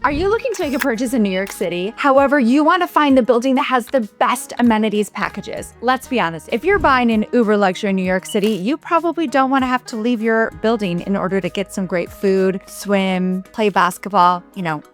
Are you looking to make a purchase in New York City? However, you want to find the building that has the best amenities packages. Let's be honest, if you're buying an uber luxury in New York City, you probably don't want to have to leave your building in order to get some great food, swim, play basketball,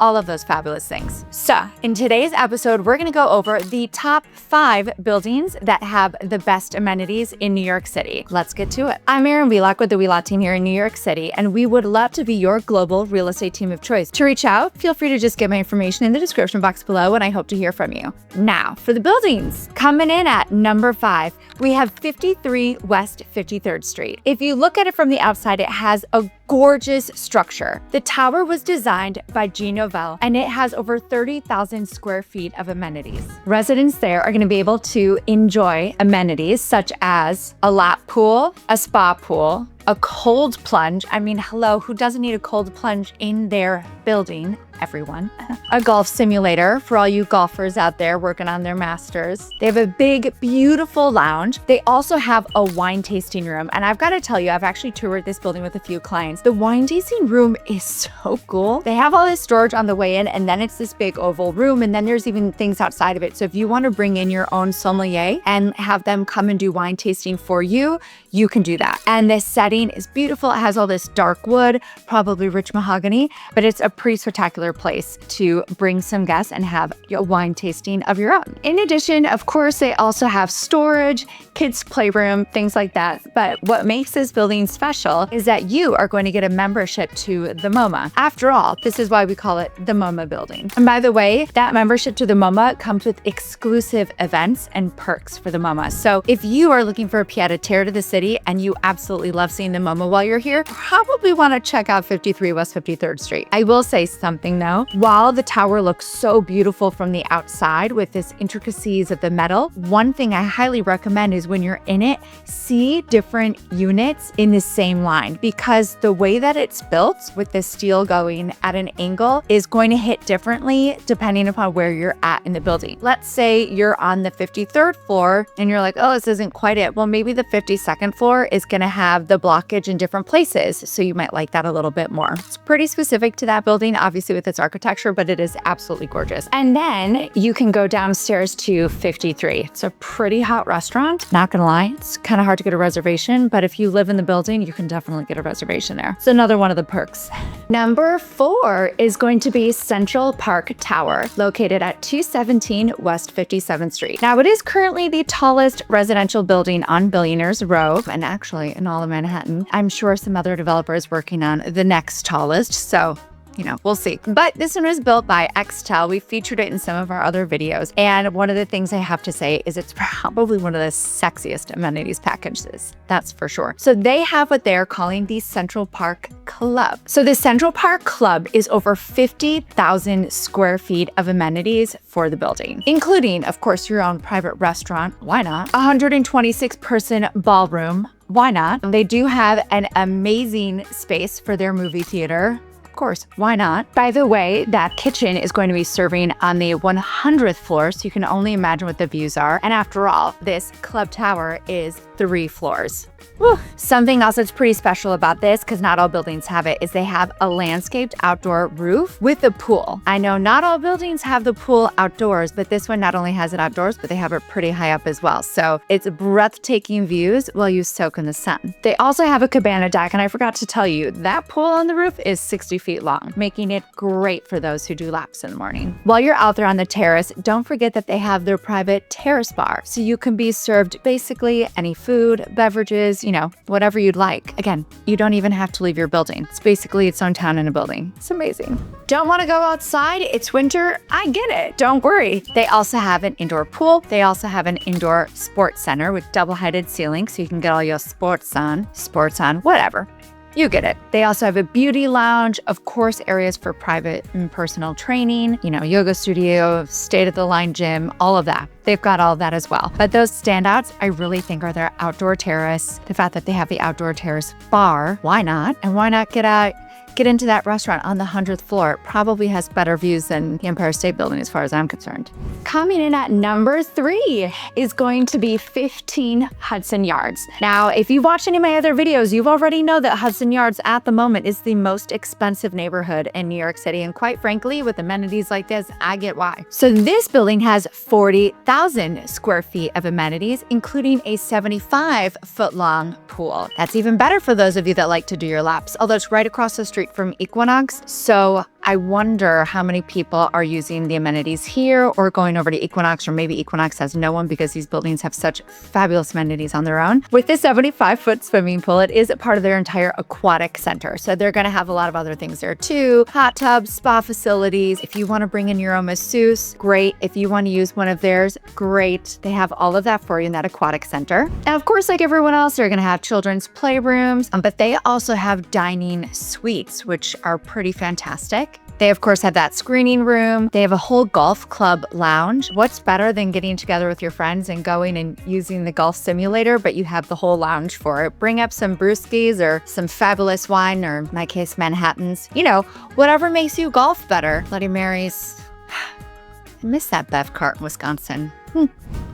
all of those fabulous things. So in today's episode, we're going to go over the top 5 buildings that have the best amenities in New York City. Let's get to it. I'm Erin Wheelock with the Wheelock team here in New York City, and we would love to be your global real estate team of choice. To reach out, feel free to just get my information in the description box below, and I hope to hear from you. Now, for the buildings. Coming in at number 5, we have 53 West 53rd Street. If you look at it from the outside, it has a gorgeous structure. The tower was designed by G. Novell, and it has over 30,000 square feet of amenities. Residents there are going to be able to enjoy amenities such as a lap pool, a spa pool, a cold plunge. I mean, hello, who doesn't need a cold plunge in their building? Everyone. A golf simulator for all you golfers out there working on their masters. They have a big, beautiful lounge. They also have a wine tasting room. And I've got to tell you, I've actually toured this building with a few clients. The wine tasting room is so cool. They have all this storage on the way in, and then it's this big oval room, and then there's even things outside of it. So if you want to bring in your own sommelier and have them come and do wine tasting for you, you can do that. And this setting is beautiful. It has all this dark wood, probably rich mahogany, but it's a pretty spectacular place to bring some guests and have a wine tasting of your own. In addition, of course, they also have storage, kids' playroom, things like that. But what makes this building special is that you are going to get a membership to the MoMA. After all, this is why we call it the MoMA building. And by the way, that membership to the MoMA comes with exclusive events and perks for the MoMA. So if you are looking for a pied-à-terre to the city and you absolutely love seeing the MoMA while you're here, probably want to check out 53 West 53rd Street. I will say something though. While the tower looks so beautiful from the outside with this intricacies of the metal, one thing I highly recommend is when you're in it, see different units in the same line, because the way that it's built with the steel going at an angle is going to hit differently depending upon where you're at in the building. Let's say you're on the 53rd floor and you're like, oh, this isn't quite it. Well, maybe the 52nd floor is going to have the blockage in different places. So you might like that a little bit more. It's pretty specific to that building, obviously with its architecture, but it is absolutely gorgeous. And then you can go downstairs to 53. It's a pretty hot restaurant. Not gonna lie, it's kind of hard to get a reservation, but if you live in the building, you can definitely get a reservation there. It's another one of the perks. Number 4 is going to be Central Park Tower, located at 217 West 57th Street. Now, it is currently the tallest residential building on Billionaires Row, and actually in all of Manhattan. I'm sure some other developers working on the next tallest, so we'll see. But this one was built by Xtel. We featured it in some of our other videos. And one of the things I have to say is it's probably one of the sexiest amenities packages. That's for sure. So they have what they're calling the Central Park Club. So the Central Park Club is over 50,000 square feet of amenities for the building, including, of course, your own private restaurant. Why not? 126-person ballroom. Why not? They do have an amazing space for their movie theater. Of course, why not? By the way, that kitchen is going to be serving on the 100th floor, so you can only imagine what the views are. And after all, this club tower is 3 floors. Whew. Something else that's pretty special about this, because not all buildings have it, is they have a landscaped outdoor roof with a pool. I know not all buildings have the pool outdoors, but this one not only has it outdoors, but they have it pretty high up as well. So it's breathtaking views while you soak in the sun. They also have a cabana deck, and I forgot to tell you, that pool on the roof is 60 feet long, making it great for those who do laps in the morning. While you're out there on the terrace, don't forget that they have their private terrace bar, so you can be served basically any food, beverages, whatever you'd like. Again, you don't even have to leave your building. It's basically its own town in a building. It's amazing. Don't want to go outside? It's winter? I get it. Don't worry. They also have an indoor pool. They also have an indoor sports center with double-headed ceilings, so you can get all your sports on, whatever. You get it. They also have a beauty lounge, of course, areas for private and personal training, yoga studio, state-of-the-line gym, all of that. They've got all of that as well. But those standouts, I really think, are their outdoor terrace, the fact that they have the outdoor terrace bar. Why not? And why not get out get into that restaurant on the 100th floor. It probably has better views than the Empire State Building as far as I'm concerned. Coming in at number 3 is going to be 15 Hudson Yards. Now, if you've watched any of my other videos, you've already know that Hudson Yards at the moment is the most expensive neighborhood in New York City. And quite frankly, with amenities like this, I get why. So this building has 40,000 square feet of amenities, including a 75-foot-long pool. That's even better for those of you that like to do your laps, although it's right across the street from Equinox. So I wonder how many people are using the amenities here or going over to Equinox, or maybe Equinox has no one because these buildings have such fabulous amenities on their own. With this 75-foot swimming pool, it is a part of their entire aquatic center. So they're going to have a lot of other things there too. Hot tubs, spa facilities. If you want to bring in your own masseuse, great. If you want to use one of theirs, great. They have all of that for you in that aquatic center. Now, of course, like everyone else, they're going to have children's playrooms, but they also have dining suites, which are pretty fantastic. They, of course, have that screening room. They have a whole golf club lounge. What's better than getting together with your friends and going and using the golf simulator, but you have the whole lounge for it? Bring up some brewskis or some fabulous wine, or in my case, Manhattans. You know, whatever makes you golf better. Bloody Marys. I miss that Bev cart in Wisconsin.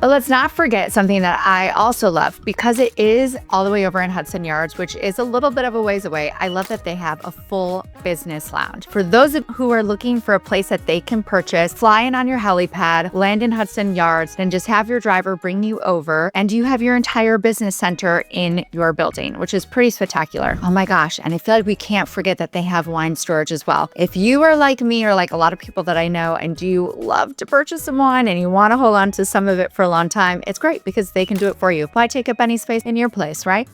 But let's not forget something that I also love, because it is all the way over in Hudson Yards, which is a little bit of a ways away. I love that they have a full business lounge. For those who are looking for a place that they can purchase, fly in on your helipad, land in Hudson Yards, and just have your driver bring you over, and you have your entire business center in your building, which is pretty spectacular. Oh my gosh. And I feel like we can't forget that they have wine storage as well. If you are like me, or like a lot of people that I know, and you love to purchase some wine and you want to hold on to some of it for a long time, it's great because they can do it for you. Why take up any space in your place, right?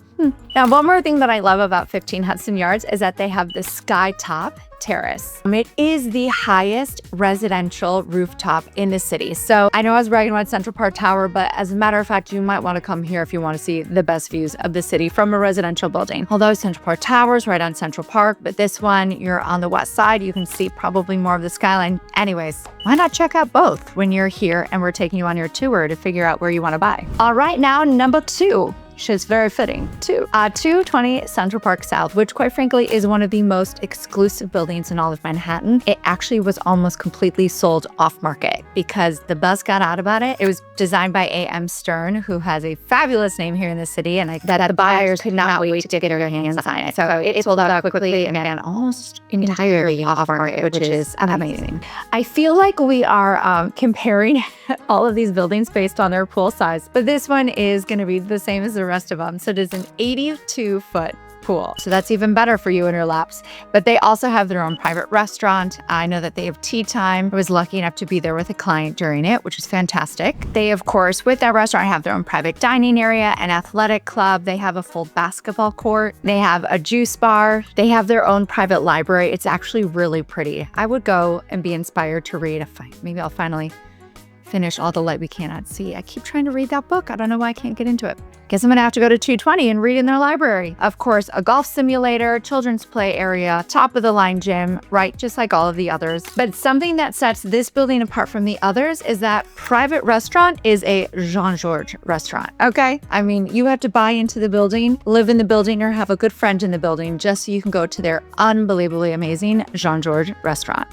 Now, one more thing that I love about 15 Hudson Yards is that they have the skytop terrace. It is the highest residential rooftop in the city. So I know I was bragging about Central Park Tower, but as a matter of fact, you might want to come here if you want to see the best views of the city from a residential building. Although Central Park Tower is right on Central Park, but this one, you're on the west side, you can see probably more of the skyline. Anyways, why not check out both when you're here and we're taking you on your tour to figure out where you want to buy. All right, now number 2. Which is very fitting, too. 220 Central Park South, which quite frankly is one of the most exclusive buildings in all of Manhattan. It actually was almost completely sold off market because the buzz got out about it. It was designed by A.M. Stern, who has a fabulous name here in the city, and that the buyers could not wait to get their hands on it. So it sold out quickly and almost entirely off market, which is amazing. I feel like we are comparing all of these buildings based on their pool size, but this one is going to be the same as the rest of them. So it is an 82-foot pool. So that's even better for you and your laps. But they also have their own private restaurant. I know that they have tea time. I was lucky enough to be there with a client during it, which is fantastic. They, of course, with that restaurant, have their own private dining area, an athletic club. They have a full basketball court. They have a juice bar. They have their own private library. It's actually really pretty. I would go and be inspired to read. Maybe I'll finally finish All the Light We Cannot See. I keep trying to read that book. I don't know why I can't get into it. Guess I'm gonna have to go to 220 and read in their library. Of course, a golf simulator, children's play area, top of the line gym, right? Just like all of the others. But something that sets this building apart from the others is that private restaurant is a Jean-Georges restaurant, okay? I mean, you have to buy into the building, live in the building, or have a good friend in the building just so you can go to their unbelievably amazing Jean-Georges restaurant.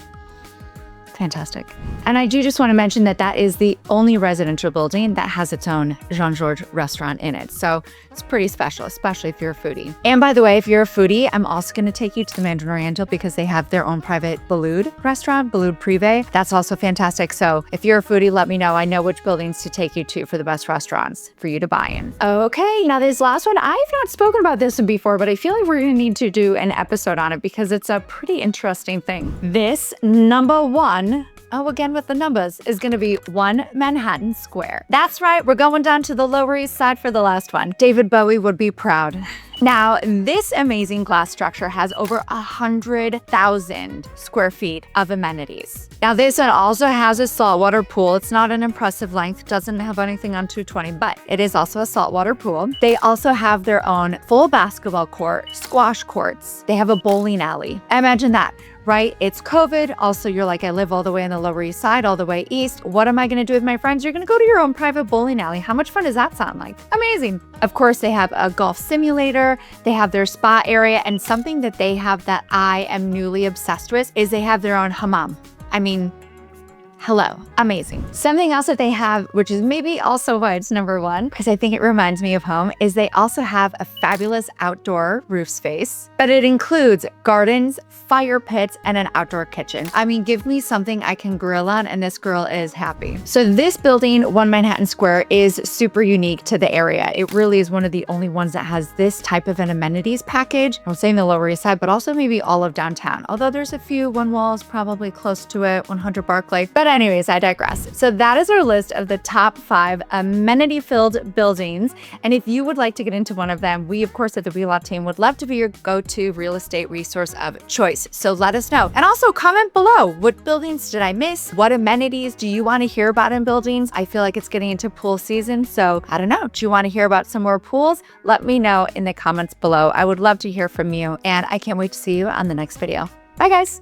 Fantastic. And I do just want to mention that that is the only residential building that has its own Jean-Georges restaurant in it. So it's pretty special, especially if you're a foodie. And by the way, if you're a foodie, I'm also going to take you to the Mandarin Oriental because they have their own private Boulud restaurant, Boulud Privé. That's also fantastic. So if you're a foodie, let me know. I know which buildings to take you to for the best restaurants for you to buy in. Okay, now this last one, I've not spoken about this one before, but I feel like we're going to need to do an episode on it because it's a pretty interesting thing. This number 1, again with the numbers, is going to be 1 Manhattan Square. That's right, we're going down to the Lower East Side for the last one. David Bowie would be proud. Now, this amazing glass structure has over 100,000 square feet of amenities. Now, this one also has a saltwater pool. It's not an impressive length, doesn't have anything on 220, but it is also a saltwater pool. They also have their own full basketball court, squash courts. They have a bowling alley. Imagine that, right? It's COVID. Also, you're like, I live all the way on the Lower East Side, all the way east. What am I going to do with my friends? You're going to go to your own private bowling alley. How much fun does that sound like? Amazing. Of course, they have a golf simulator. They have their spa area. And something that they have that I am newly obsessed with is they have their own hammam. I mean, hello, amazing. Something else that they have, which is maybe also why it's number one, because I think it reminds me of home, is they also have a fabulous outdoor roof space, but it includes gardens, fire pits, and an outdoor kitchen. I mean, give me something I can grill on and this girl is happy. So this building, One Manhattan Square, is super unique to the area. It really is one of the only ones that has this type of an amenities package. I'm saying the Lower East Side, but also maybe all of downtown. Although there's a few, One Wall is probably close to it, 100 Barclay. But anyways, I digress. So that is our list of the top 5 amenity-filled buildings. And if you would like to get into one of them, we, of course, at the Wheelock team would love to be your go-to real estate resource of choice. So let us know. And also comment below, what buildings did I miss? What amenities do you want to hear about in buildings? I feel like it's getting into pool season. So I don't know. Do you want to hear about some more pools? Let me know in the comments below. I would love to hear from you. And I can't wait to see you on the next video. Bye, guys.